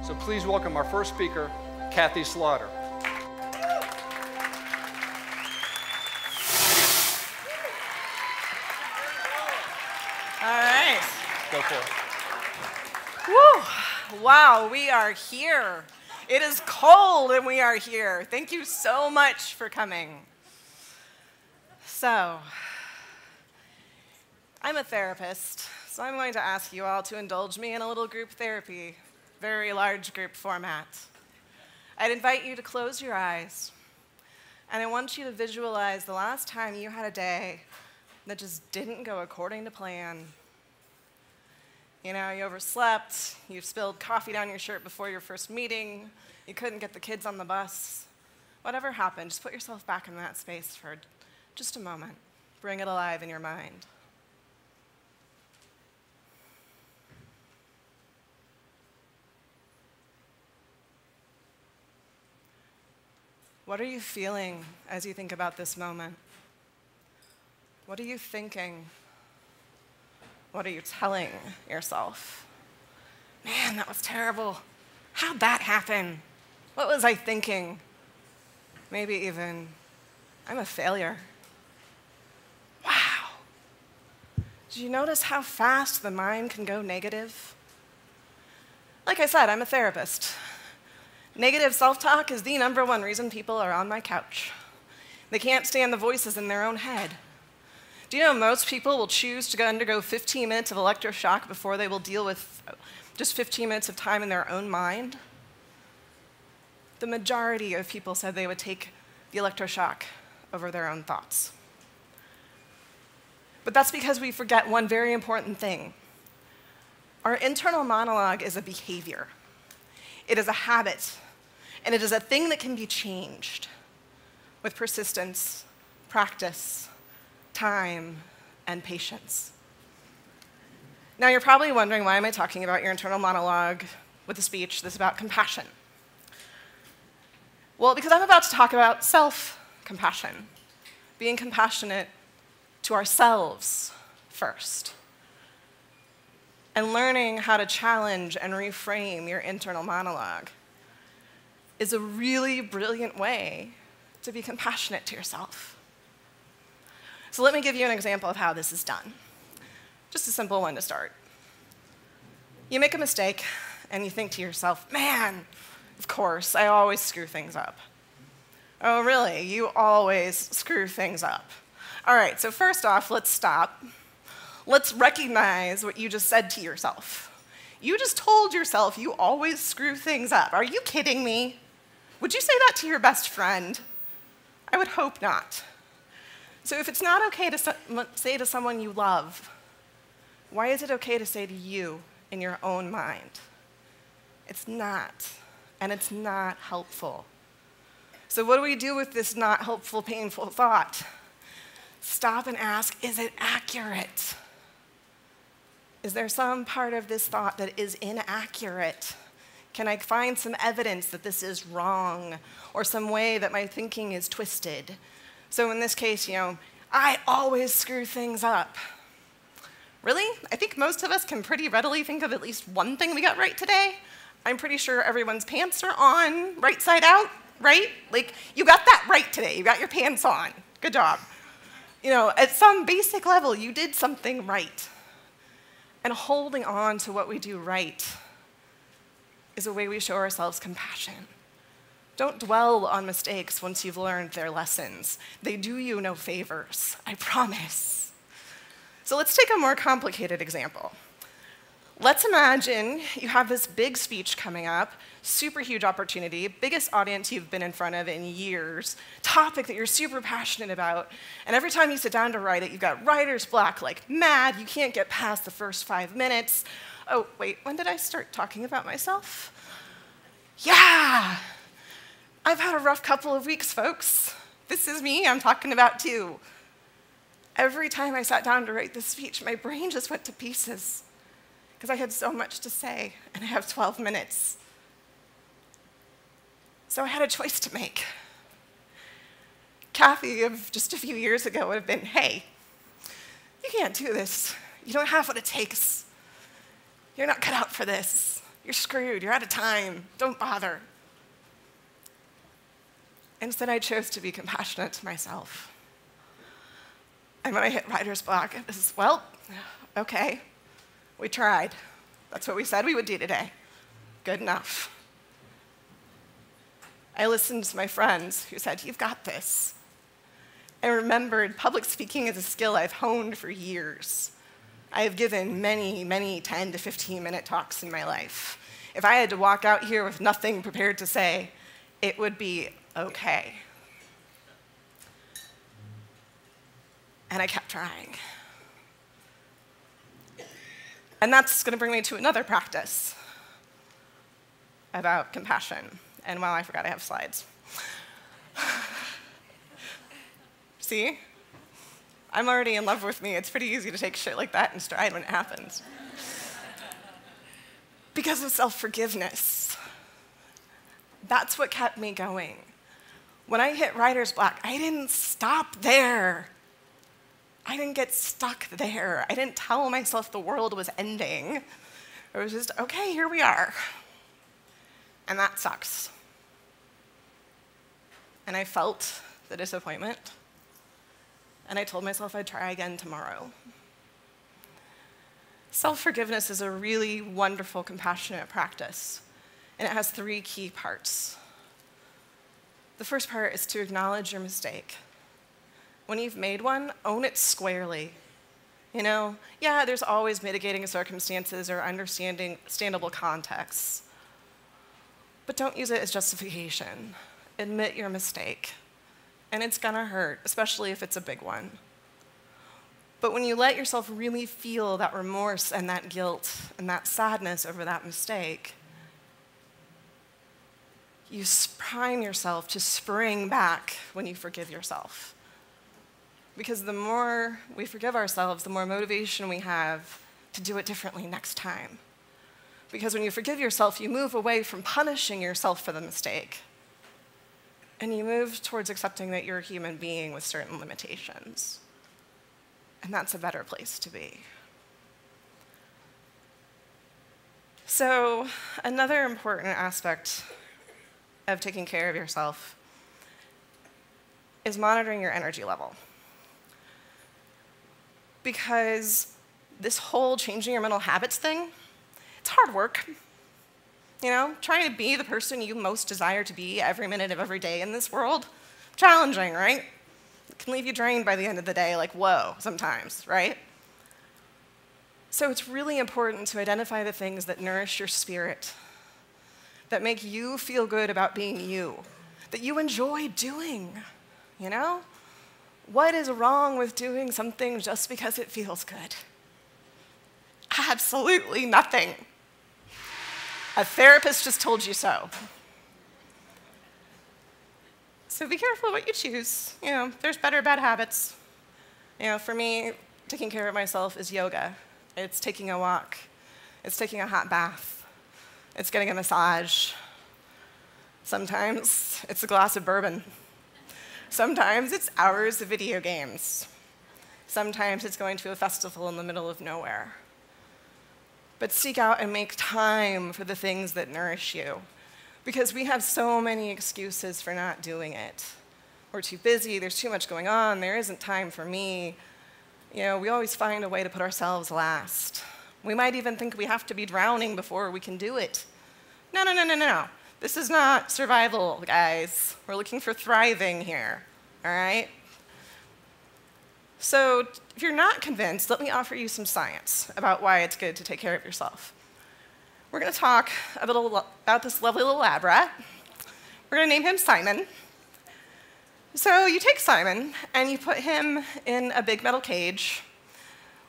So please welcome our first speaker, Kathy Slaughter. All right. Go for it. Woo! Wow, we are here. It is cold and we are here. Thank you so much for coming. So, I'm a therapist, so I'm going to ask you all to indulge me in a little group therapy, very large group format. I'd invite you to close your eyes, and I want you to visualize the last time you had a day that just didn't go according to plan. You know, you overslept, you spilled coffee down your shirt before your first meeting, you couldn't get the kids on the bus. Whatever happened, just put yourself back in that space for just a moment. Bring it alive in your mind. What are you feeling as you think about this moment? What are you thinking? What are you telling yourself? Man, that was terrible. How'd that happen? What was I thinking? Maybe even, I'm a failure. Wow. Did you notice how fast the mind can go negative? Like I said, I'm a therapist. Negative self-talk is the #1 reason people are on my couch. They can't stand the voices in their own head. Do you know most people will choose to undergo 15 minutes of electroshock before they will deal with just 15 minutes of time in their own mind? The majority of people said they would take the electroshock over their own thoughts. But that's because we forget one very important thing. Our internal monologue is a behavior. It is a habit, and it is a thing that can be changed with persistence, practice, time, and patience. Now, you're probably wondering, why am I talking about your internal monologue with a speech that's about compassion? Well, because I'm about to talk about self-compassion, being compassionate to ourselves first, and learning how to challenge and reframe your internal monologue is a really brilliant way to be compassionate to yourself. So let me give you an example of how this is done. Just a simple one to start. You make a mistake, and you think to yourself, man, of course, I always screw things up. Oh, really? You always screw things up. All right, so first off, let's stop. Let's recognize what you just said to yourself. You just told yourself you always screw things up. Are you kidding me? Would you say that to your best friend? I would hope not. So if it's not okay to say to someone you love, why is it okay to say to you in your own mind? It's not, and it's not helpful. So what do we do with this not helpful, painful thought? Stop and ask, is it accurate? Is there some part of this thought that is inaccurate? Can I find some evidence that this is wrong, or some way that my thinking is twisted? So in this case, I always screw things up. Really? I think most of us can pretty readily think of at least one thing we got right today. I'm pretty sure everyone's pants are on, right side out, right? Like, you got that right today. You got your pants on. Good job. At some basic level, you did something right. And holding on to what we do right is a way we show ourselves compassion. Don't dwell on mistakes once you've learned their lessons. They do you no favors, I promise. So let's take a more complicated example. Let's imagine you have this big speech coming up, super huge opportunity, biggest audience you've been in front of in years, topic that you're super passionate about, and every time you sit down to write it, you've got writer's block like mad, you can't get past the first 5 minutes. Oh, wait, when did I start talking about myself? Yeah! I've had a rough couple of weeks, folks. This is me I'm talking about too. Every time I sat down to write this speech, my brain just went to pieces because I had so much to say, and I have 12 minutes. So I had a choice to make. Kathy of just a few years ago would have been, hey, you can't do this. You don't have what it takes. You're not cut out for this. You're screwed. You're out of time. Don't bother. Instead, I chose to be compassionate to myself. And when I hit writer's block, it was, well, okay, we tried. That's what we said we would do today. Good enough. I listened to my friends who said, you've got this. I remembered public speaking is a skill I've honed for years. I have given many 10 to 15-minute talks in my life. If I had to walk out here with nothing prepared to say, it would be okay. And I kept trying. And that's going to bring me to another practice about compassion. And wow, I forgot I have slides. See? I'm already in love with me. It's pretty easy to take shit like that in stride when it happens. Because of self-forgiveness. That's what kept me going. When I hit writer's block, I didn't stop there. I didn't get stuck there. I didn't tell myself the world was ending. It was just, okay, here we are. And that sucks. And I felt the disappointment. And I told myself I'd try again tomorrow. Self-forgiveness is a really wonderful, compassionate practice. And it has 3 key parts. The first part is to acknowledge your mistake. When you've made one, own it squarely. You know, yeah, there's always mitigating circumstances or understandable contexts. But don't use it as justification. Admit your mistake. And it's gonna hurt, especially if it's a big one. But when you let yourself really feel that remorse and that guilt and that sadness over that mistake, you prime yourself to spring back when you forgive yourself. Because the more we forgive ourselves, the more motivation we have to do it differently next time. Because when you forgive yourself, you move away from punishing yourself for the mistake. And you move towards accepting that you're a human being with certain limitations. And that's a better place to be. So, another important aspect of taking care of yourself is monitoring your energy level. Because this whole changing your mental habits thing, it's hard work. You know, trying to be the person you most desire to be every minute of every day in this world, challenging, right? It can leave you drained by the end of the day, like, whoa, sometimes, right? So it's really important to identify the things that nourish your spirit, that make you feel good about being you, that you enjoy doing, you know? What is wrong with doing something just because it feels good? Absolutely nothing. A therapist just told you so. So be careful what you choose. You know, there's better bad habits. You know, for me, taking care of myself is yoga. It's taking a walk. It's taking a hot bath. It's getting a massage. Sometimes it's a glass of bourbon. Sometimes it's hours of video games. Sometimes it's going to a festival in the middle of nowhere. But seek out and make time for the things that nourish you. Because we have so many excuses for not doing it. We're too busy, there's too much going on, there isn't time for me. You know, we always find a way to put ourselves last. We might even think we have to be drowning before we can do it. No. This is not survival, guys. We're looking for thriving here, all right? So if you're not convinced, let me offer you some science about why it's good to take care of yourself. We're going to talk a little about this lovely little lab rat. We're going to name him Simon. So you take Simon and you put him in a big metal cage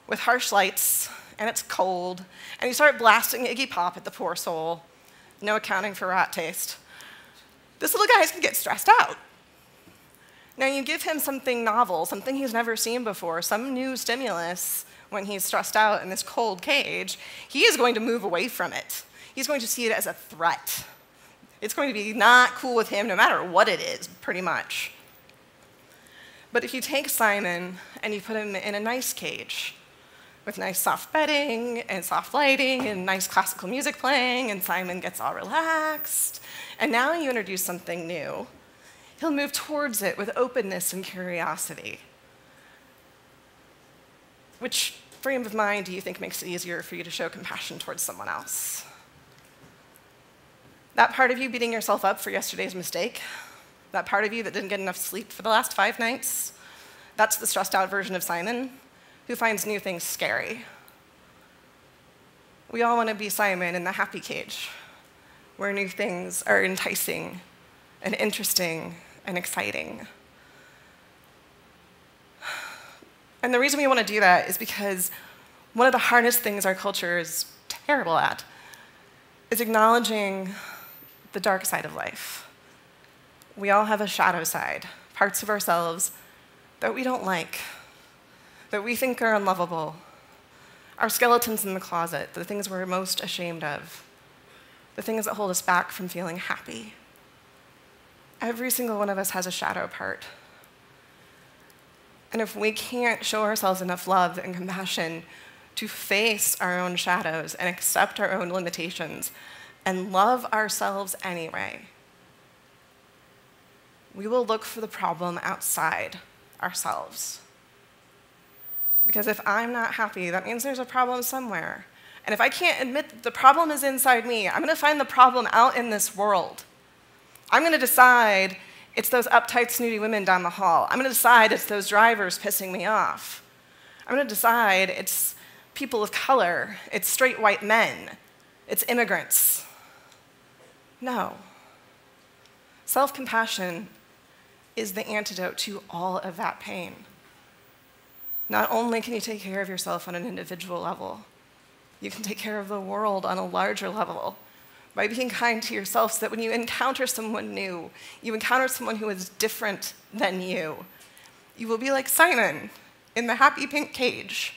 with harsh lights, and it's cold, and you start blasting Iggy Pop at the poor soul. No accounting for rat taste. This little guy's going to get stressed out. Now you give him something novel, something he's never seen before, some new stimulus when he's stressed out in this cold cage, he is going to move away from it. He's going to see it as a threat. It's going to be not cool with him no matter what it is, pretty much. But if you take Simon and you put him in a nice cage, with nice soft bedding and soft lighting and nice classical music playing, and Simon gets all relaxed. And now you introduce something new. He'll move towards it with openness and curiosity. Which frame of mind do you think makes it easier for you to show compassion towards someone else? That part of you beating yourself up for yesterday's mistake? That part of you that didn't get enough sleep for the last 5 nights? That's the stressed out version of Simon, who finds new things scary. We all want to be Simon in the happy cage, where new things are enticing and interesting and exciting. And the reason we want to do that is because one of the hardest things our culture is terrible at is acknowledging the dark side of life. We all have a shadow side, parts of ourselves that we don't like, that we think are unlovable, our skeletons in the closet, the things we're most ashamed of, the things that hold us back from feeling happy. Every single one of us has a shadow part. And if we can't show ourselves enough love and compassion to face our own shadows and accept our own limitations and love ourselves anyway, we will look for the problem outside ourselves. Because if I'm not happy, that means there's a problem somewhere. And if I can't admit that the problem is inside me, I'm going to find the problem out in this world. I'm going to decide it's those uptight, snooty women down the hall. I'm going to decide it's those drivers pissing me off. I'm going to decide it's people of color, it's straight white men, it's immigrants. No. Self-compassion is the antidote to all of that pain. Not only can you take care of yourself on an individual level, you can take care of the world on a larger level by being kind to yourself so that when you encounter someone new, you encounter someone who is different than you, you will be like Simon in the happy pink cage,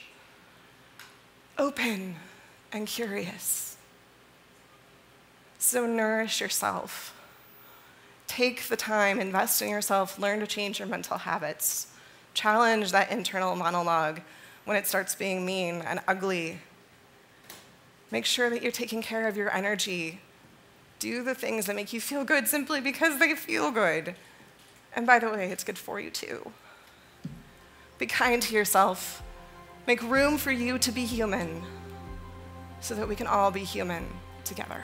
open and curious. So nourish yourself. Take the time, invest in yourself, learn to change your mental habits. Challenge that internal monologue when it starts being mean and ugly. Make sure that you're taking care of your energy. Do the things that make you feel good simply because they feel good. And by the way, it's good for you too. Be kind to yourself. Make room for you to be human so that we can all be human together.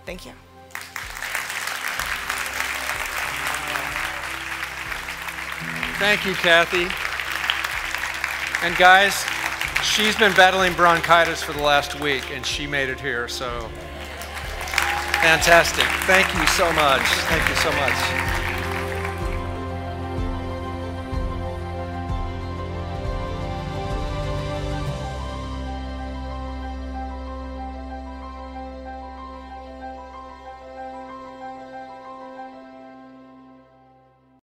Thank you. Thank you, Kathy. And guys, she's been battling bronchitis for the last week, and she made it here, so fantastic. Thank you so much. Thank you so much.